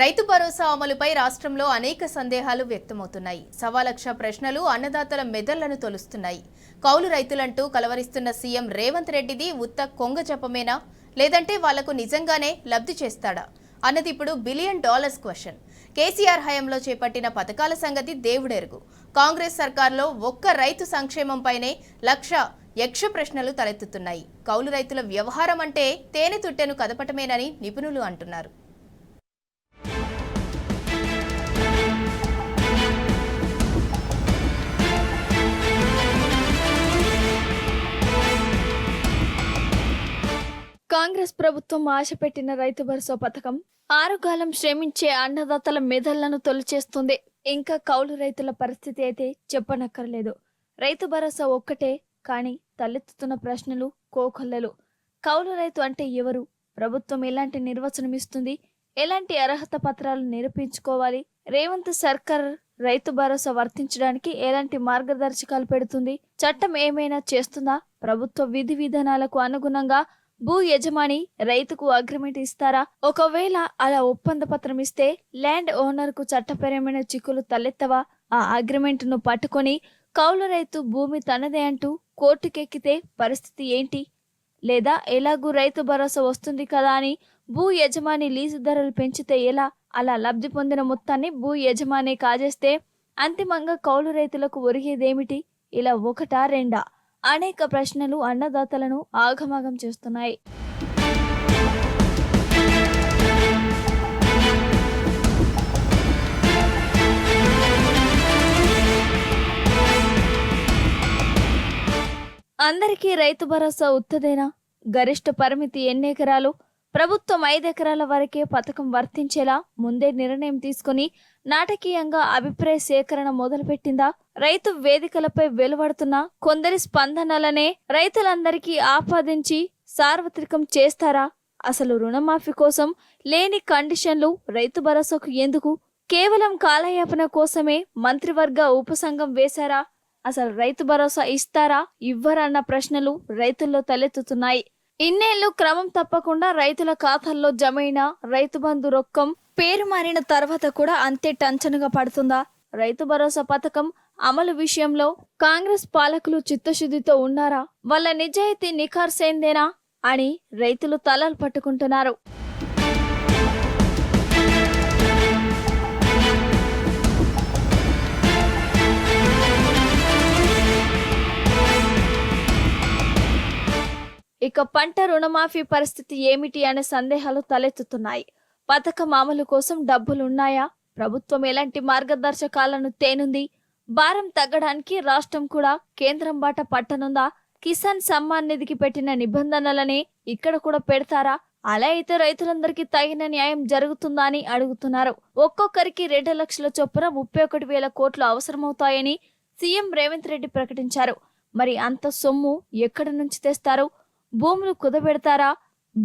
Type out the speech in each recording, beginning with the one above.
రైతు భరోసా అమలుపై రాష్ట్రంలో అనేక సందేహాలు వ్యక్తమవుతున్నాయి. సవాలక్ష ప్రశ్నలు అన్నదాతల మెదళ్లను తొలుస్తున్నాయి. కౌలు రైతులంటూ కలవరిస్తున్న సీఎం రేవంత్ రెడ్డిది ఉత్త కొంగ జపమేనా, లేదంటే వాళ్లకు నిజంగానే లబ్ధి చేస్తాడా అన్నది ఇప్పుడు $1 బిలియన్ క్వశ్చన్. కేసీఆర్ హయాంలో చేపట్టిన పథకాల సంగతి దేవుడెరుగు. కాంగ్రెస్ సర్కార్లో ఒక్క రైతు సంక్షేమంపైనే యక్ష ప్రశ్నలు తలెత్తుతున్నాయి. కౌలు రైతుల వ్యవహారం అంటే తేనె తుట్టెను కదపటమేనని నిపుణులు అంటున్నారు. కాంగ్రెస్ ప్రభుత్వం ఆశపెట్టిన రైతు భరోసా పథకం ఆరుగాలం శ్రమించే అన్నదాతల మెదళ్లను తొలిచేస్తుంది. ఇంకా కౌలు రైతుల పరిస్థితి అయితే చెప్పనక్కర్లేదు. రైతు భరోసా ఒక్కటే కానీ తలెత్తుతున్న ప్రశ్నలు కోకొల్లలు. కౌలు రైతు అంటే ఎవరు? ప్రభుత్వం ఎలాంటి నిర్వచనం ఇస్తుంది? ఎలాంటి అర్హత పత్రాలు నిరూపించుకోవాలి? రేవంత్ సర్కార్ రైతు భరోసా వర్తించడానికి ఎలాంటి మార్గదర్శకాలు పెడుతుంది? చట్టం ఏమైనా చేస్తుందా? ప్రభుత్వ విధి విధానాలకు అనుగుణంగా భూ యజమాని రైతుకు అగ్రిమెంట్ ఇస్తారా? ఒకవేళ అలా ఒప్పంద పత్రం ఇస్తే ల్యాండ్ ఓనర్ కు చట్టపరమైన చిక్కులు తలెత్తవా? ఆ అగ్రిమెంట్ ను పట్టుకొని కౌలు రైతు భూమి తనదే అంటూ కోర్టుకెక్కితే పరిస్థితి ఏంటి? లేదా ఎలాగూ రైతు భరోసా వస్తుంది కదా అని భూ యజమాని లీజు ధరలు పెంచితే ఎలా? అలా లబ్ధి పొందిన మొత్తాన్ని భూ యజమాని కాజేస్తే అంతిమంగా కౌలు రైతులకు ఒరిగేదేమిటి? ఇలా ఒకటా రెండా? అనేక ప్రశ్నలు అన్నదాతలను ఆగమాగం చేస్తున్నాయి. అందరికీ రైతు భరోసా ఉత్తదేనా? గరిష్ట పరిమితి ఎన్ని ఎకరాలు? ప్రభుత్వం 5 ఎకరాల వరకే పథకం వర్తించేలా ముందే నిర్ణయం తీసుకుని నాటకీయంగా అభిప్రాయ సేకరణ మొదలుపెట్టిందా? రైతు వేదికలపై వెలువడుతున్న కొందరి స్పందనలనే రైతులందరికీ ఆపాదించి సార్వత్రికం చేస్తారా? అసలు రుణమాఫీ కోసం లేని కండిషన్లు రైతు భరోసాకు ఎందుకు? కేవలం కాలయాపన కోసమే మంత్రివర్గ ఉపసంఘం వేశారా? అసలు రైతు భరోసా ఇస్తారా ఇవ్వరా అన్న ప్రశ్నలు రైతుల్లో తలెత్తుతున్నాయి. ఇన్నేళ్లు క్రమం తప్పకుండా రైతుల ఖాతాల్లో జమైన రైతు బంధు రొక్కం పేరు మారిన తర్వాత కూడా అంతే టంచనుగా పడుతుందా? రైతు భరోసా పథకం అమలు విషయంలో కాంగ్రెస్ పాలకులు చిత్తశుద్ధితో ఉన్నారా? వాళ్ళ నిజాయితీ నిఖార్సైందేనా అని రైతులు తలలు పట్టుకుంటున్నారు. ఇక పంట రుణమాఫీ పరిస్థితి ఏమిటి అనే సందేహాలు తలెత్తుతున్నాయి. పథకం అమలు కోసం డబ్బులున్నాయా? ప్రభుత్వం ఎలాంటి మార్గదర్శకాలను తేనుంది? భారం తగ్గడానికి రాష్ట్రం కూడా కేంద్రం బాట పట్టనుందా? కిసాన్ సమ్మాన్ నిధికి పెట్టిన నిబంధనలనే ఇక్కడ కూడా పెడతారా? అలా అయితే రైతులందరికీ తగిన న్యాయం జరుగుతుందా అని అడుగుతున్నారు. ఒక్కొక్కరికి 2 లక్షల చొప్పున 31,000 కోట్లు అవసరమవుతాయని సీఎం రేవంత్ రెడ్డి ప్రకటించారు. మరి అంత సొమ్ము ఎక్కడి నుంచి తెస్తారు? భూములు కుదబెడతారా?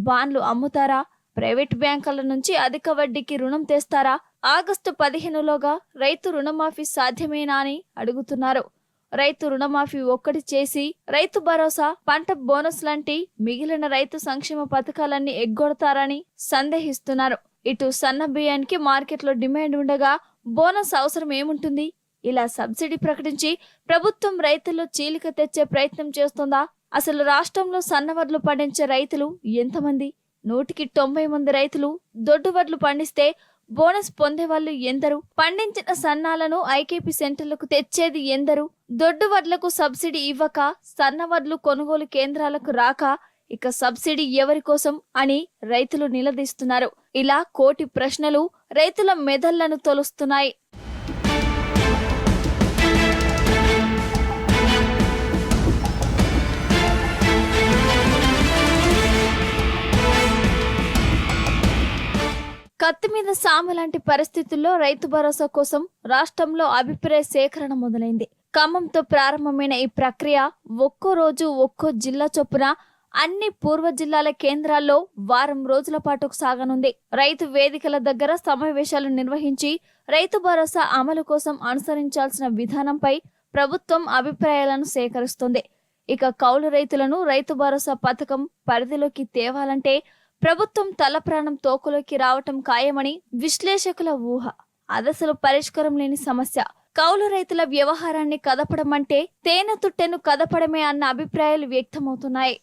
బాండ్లు అమ్ముతారా? ప్రైవేట్ బ్యాంకుల నుంచి అధిక వడ్డీకి రుణం తెస్తారా? ఆగస్టు 15లోగా రైతు రుణమాఫీ సాధ్యమేనా అని అడుగుతున్నారు. రైతు రుణమాఫీ ఒక్కటి చేసి రైతు భరోసా, పంట బోనస్ లాంటి మిగిలిన రైతు సంక్షేమ పథకాలన్నీ ఎగ్గొడతారని సందేహిస్తున్నారు. ఇటు సన్న బియ్యానికి మార్కెట్లో డిమాండ్ ఉండగా బోనస్ అవసరం ఏముంటుంది? ఇలా సబ్సిడీ ప్రకటించి ప్రభుత్వం రైతుల్లో చీలిక తెచ్చే ప్రయత్నం చేస్తుందా? అసలు రాష్ట్రంలో సన్నవడ్లు పండించే రైతులు ఎంతమంది? 190 మంది రైతులు దొడ్డు వడ్లు పండిస్తే బోనస్ పొందేవాళ్లు ఎందరు? పండించిన సన్నాలను ఐకేపీ సెంటర్లకు తెచ్చేది ఎందరు? దొడ్డు వడ్లకు సబ్సిడీ ఇవ్వక సన్నవడ్లు కొనుగోలు కేంద్రాలకు రాక ఇక సబ్సిడీ ఎవరి కోసం అని రైతులు నిలదీస్తున్నారు. ఇలా కోటి ప్రశ్నలు రైతుల మెదళ్లను తొలుస్తున్నాయి. కత్తి మీద సాము లాంటి పరిస్థితుల్లో రైతు భరోసా కోసం రాష్ట్రంలో అభిప్రాయ సేకరణ మొదలైంది. ఖమ్మంతో ప్రారంభమైన ఈ ప్రక్రియ ఒక్కో రోజు ఒక్కో జిల్లా చొప్పున అన్ని పూర్వ జిల్లాల కేంద్రాల్లో వారం రోజుల పాటు సాగనుంది. రైతు వేదికల దగ్గర సమావేశాలు నిర్వహించి రైతు భరోసా అమలు కోసం అనుసరించాల్సిన విధానంపై ప్రభుత్వం అభిప్రాయాలను సేకరిస్తుంది. ఇక కౌలు రైతులను రైతు భరోసా పథకం పరిధిలోకి తేవాలంటే ప్రభుత్వం తల ప్రాణం తోకలోకి రావటం ఖాయమని విశ్లేషకుల ఊహ. అదసలు పరిష్కారం లేని సమస్య. కౌలు రైతుల వ్యవహారాన్ని కదపడం అంటే తేనె తుట్టెను కదపడమే అన్న అభిప్రాయాలు వ్యక్తమవుతున్నాయి.